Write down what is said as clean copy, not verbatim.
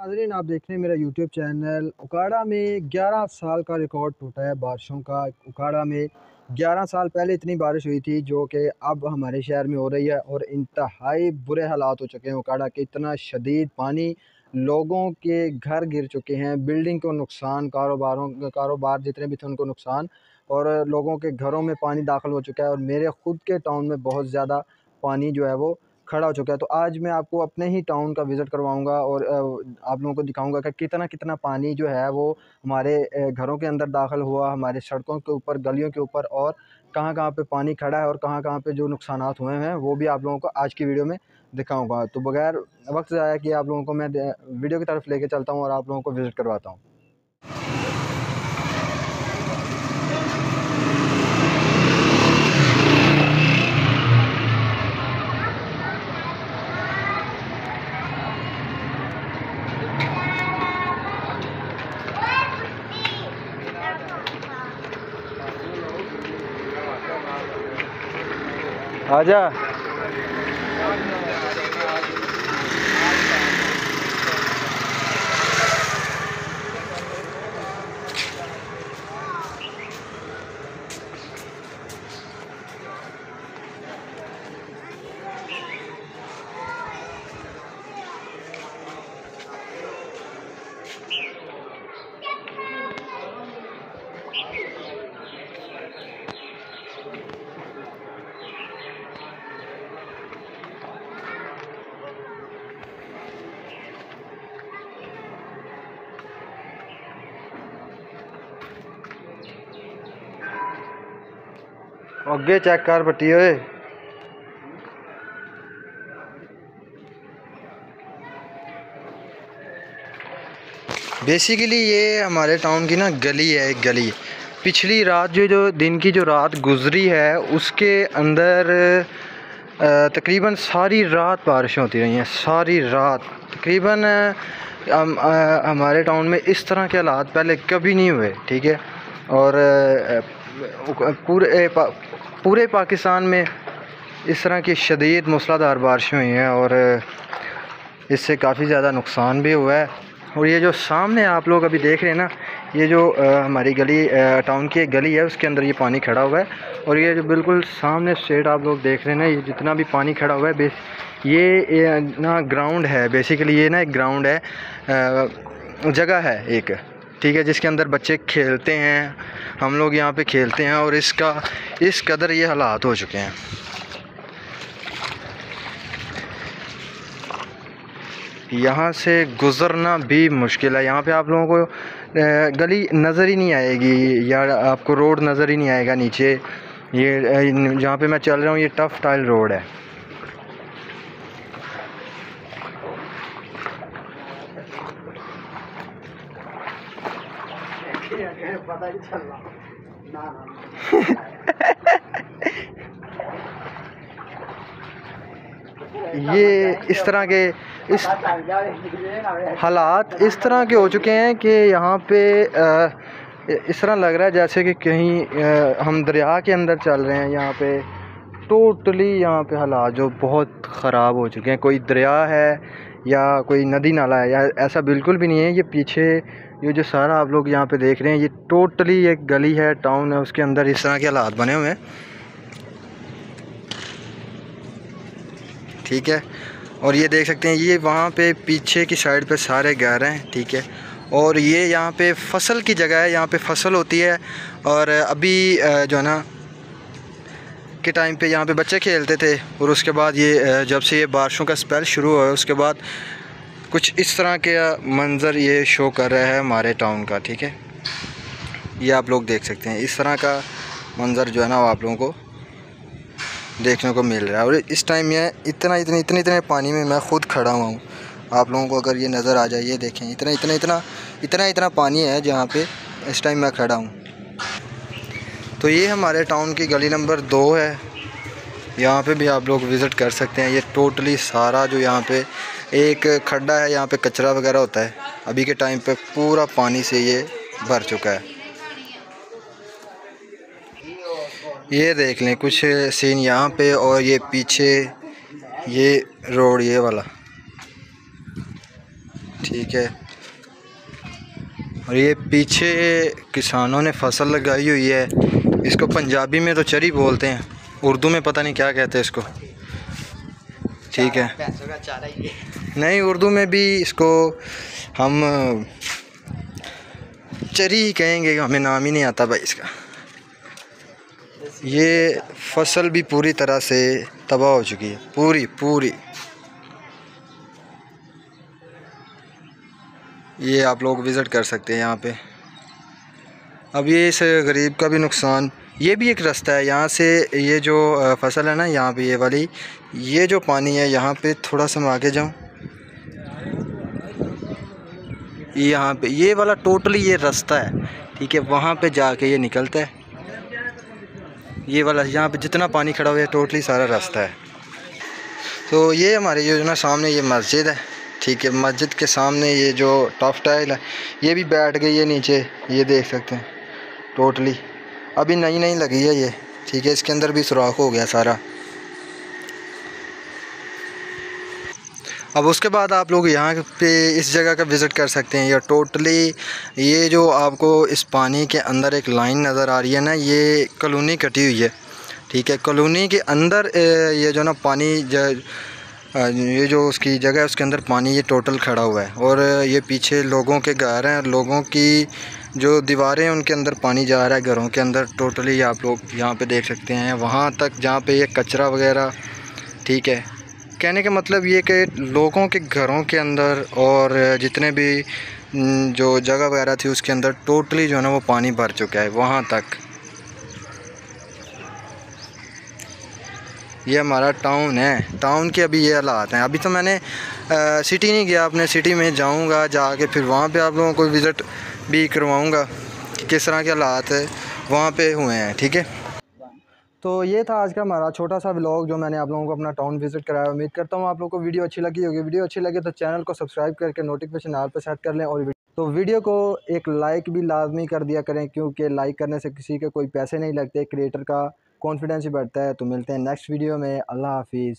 नाज़रीन, आप देख रहे हैं मेरा यूट्यूब चैनल। उकाड़ा में 11 साल का रिकॉर्ड टूटा है बारिशों का। उकाड़ा में 11 साल पहले इतनी बारिश हुई थी जो कि अब हमारे शहर में हो रही है और इंतहाई बुरे हालात हो चुके हैं उकाड़ा के। इतना शदीद पानी, लोगों के घर गिर चुके हैं, बिल्डिंग को नुकसान, कारोबार जितने भी थे उनको नुकसान, और लोगों के घरों में पानी दाखिल हो चुका है। और मेरे ख़ुद के टाउन में बहुत ज़्यादा पानी जो है वो खड़ा हो चुका है। तो आज मैं आपको अपने ही टाउन का विज़िट करवाऊँगा और आप लोगों को दिखाऊँगा कि कितना पानी जो है वो हमारे घरों के अंदर दाखिल हुआ, हमारे सड़कों के ऊपर, गलियों के ऊपर, और कहाँ-कहाँ पे पानी खड़ा है और कहाँ-कहाँ पे जो नुकसानात हुए हैं वो भी आप लोगों को आज की वीडियो में दिखाऊँगा। तो बगैर वक़्त ज़ाया किए आप लोगों को मैं वीडियो की तरफ लेके चलता हूँ और आप लोगों को विज़िट करवाता हूँ। आजा। अगे चेक कर पट्टी ओए। बेसिकली ये हमारे टाउन की ना गली है, एक गली। पिछली रात जो दिन की जो रात गुजरी है उसके अंदर तकरीबन सारी रात बारिश होती रही हैं, सारी रात तकरीबन। हमारे टाउन में इस तरह के हालात पहले कभी नहीं हुए, ठीक है। और पूरे पाकिस्तान में इस तरह की शदीद मूसलाधार बारिशें हुई हैं और इससे काफ़ी ज़्यादा नुकसान भी हुआ है। और ये जो सामने आप लोग अभी देख रहे हैं ना, ये जो हमारी गली, टाउन की एक गली है, उसके अंदर ये पानी खड़ा हुआ है। और ये जो बिल्कुल सामने स्ट्रेट आप लोग देख रहे हैं ना, ये जितना भी पानी खड़ा हुआ है ये ना ग्राउंड है। बेसिकली ये ना एक ग्राउंड है, जगह है एक, ठीक है, जिसके अंदर बच्चे खेलते हैं, हम लोग यहाँ पे खेलते हैं। और इस कदर ये हालात हो चुके हैं। यहाँ से गुज़रना भी मुश्किल है। यहाँ पे आप लोगों को गली नज़र ही नहीं आएगी, या आपको रोड नज़र ही नहीं आएगा नीचे। ये जहाँ पे मैं चल रहा हूँ ये टफ़ टाइल रोड है। पता ही चल रहा ये इस तरह के हालात इस तरह के हो चुके हैं कि यहाँ पे इस तरह लग रहा है जैसे कि कहीं हम दरिया के अंदर चल रहे हैं। यहाँ पे टोटली यहाँ पे हालात जो बहुत ख़राब हो चुके हैं। कोई दरिया है या कोई नदी नाला है, या ऐसा बिल्कुल भी नहीं है। ये पीछे ये जो सारा आप लोग यहाँ पे देख रहे हैं, ये टोटली एक गली है, टाउन है, उसके अंदर इस तरह के हालात बने हुए हैं, ठीक है। और ये देख सकते हैं, ये वहाँ पे पीछे की साइड पे सारे घर हैं, ठीक है। और ये यहाँ पे फसल की जगह है, यहाँ पे फसल होती है। और अभी जो है ना के टाइम पे यहाँ पे बच्चे खेलते थे, और उसके बाद ये जब से ये बारिशों का स्पेल शुरू हुआ है उसके बाद कुछ इस तरह के मंज़र ये शो कर रहा है हमारे टाउन का, ठीक है। ये आप लोग देख सकते हैं, इस तरह का मंज़र जो है ना वो आप लोगों को देखने को मिल रहा है। और इस टाइम ये इतने पानी में मैं ख़ुद खड़ा हुआ हूँ। आप लोगों को अगर ये नज़र आ जाए, ये देखें, इतना पानी है जहाँ पे इस टाइम मैं खड़ा हूँ। तो ये हमारे टाउन की गली नंबर 2 है। यहाँ पे भी आप लोग विज़िट कर सकते हैं। ये टोटली सारा जो यहाँ पे एक खड्डा है, यहाँ पे कचरा वगैरह होता है, अभी के टाइम पे पूरा पानी से ये भर चुका है। ये देख लें कुछ सीन यहाँ पे, और ये पीछे ये रोड ये वाला, ठीक। ठीक है। और ये पीछे किसानों ने फसल लगाई हुई है, इसको पंजाबी में तो चरी बोलते हैं, उर्दू में पता नहीं क्या कहते हैं इसको, ठीक है। पैसों का चारा ही है। नहीं, उर्दू में भी इसको हम चरी ही कहेंगे, हमें नाम ही नहीं आता भाई इसका। ये फसल भी पूरी तरह से तबाह हो चुकी है, पूरी। ये आप लोग विज़िट कर सकते हैं यहाँ पे। अब ये इस गरीब का भी नुकसान, ये भी एक रास्ता है यहाँ से, ये जो फसल है ना यहाँ पे, ये वाली, ये जो पानी है यहाँ पे, थोड़ा सा मैं आगे जाऊँ, यहाँ पे ये वाला टोटली ये रास्ता है, ठीक है। वहाँ पे जाके ये निकलता है, ये वाला यहाँ पे जितना पानी खड़ा हुआ है टोटली सारा रास्ता है। तो ये हमारे जो ना सामने ये मस्जिद है, ठीक है। मस्जिद के सामने ये जो टफ टाइल है ये भी बैठ गई है नीचे, ये देख सकते हैं टोटली, अभी नई लगी है ये, ठीक है। इसके अंदर भी सुराख हो गया सारा। अब उसके बाद आप लोग यहाँ पे इस जगह का विज़िट कर सकते हैं। ये टोटली ये जो आपको इस पानी के अंदर एक लाइन नज़र आ रही है ना, ये कॉलोनी कटी हुई है, ठीक है। कॉलोनी के अंदर ये जो ना पानी ये जो उसकी जगह है उसके अंदर पानी ये टोटल खड़ा हुआ है। और ये पीछे लोगों के घर हैं, लोगों की जो दीवारें हैं उनके अंदर पानी जा रहा है, घरों के अंदर टोटली आप लोग यहाँ पे देख सकते हैं। वहाँ तक जहाँ पे ये कचरा वगैरह, ठीक है। कहने का मतलब ये कि लोगों के घरों के अंदर और जितने भी जो जगह वगैरह थी उसके अंदर टोटली जो है ना वो पानी भर चुका है वहाँ तक। ये हमारा टाउन है, टाउन के अभी ये हालात हैं। अभी तो मैंने सिटी नहीं गया, अपने सिटी में जाऊंगा, जाके फिर वहाँ पे आप लोगों को विज़िट भी करवाऊंगा कि किस तरह के हालात वहाँ पे हुए हैं, ठीक है। तो ये था आज का हमारा छोटा सा व्लॉग जो मैंने आप लोगों को अपना टाउन विज़िट कराया। उम्मीद करता हूँ आप लोगों को वीडियो अच्छी लगी होगी। वीडियो अच्छी लगे तो चैनल को सब्सक्राइब करके नोटिफिकेशन ऑल पे सेट कर लें, और तो वीडियो को एक लाइक भी लाजमी कर दिया करें, क्योंकि लाइक करने से किसी के कोई पैसे नहीं लगते, क्रिएटर का कॉन्फिडेंस ही बढ़ता है। तो मिलते हैं नेक्स्ट वीडियो में। अल्लाह हाफिज़।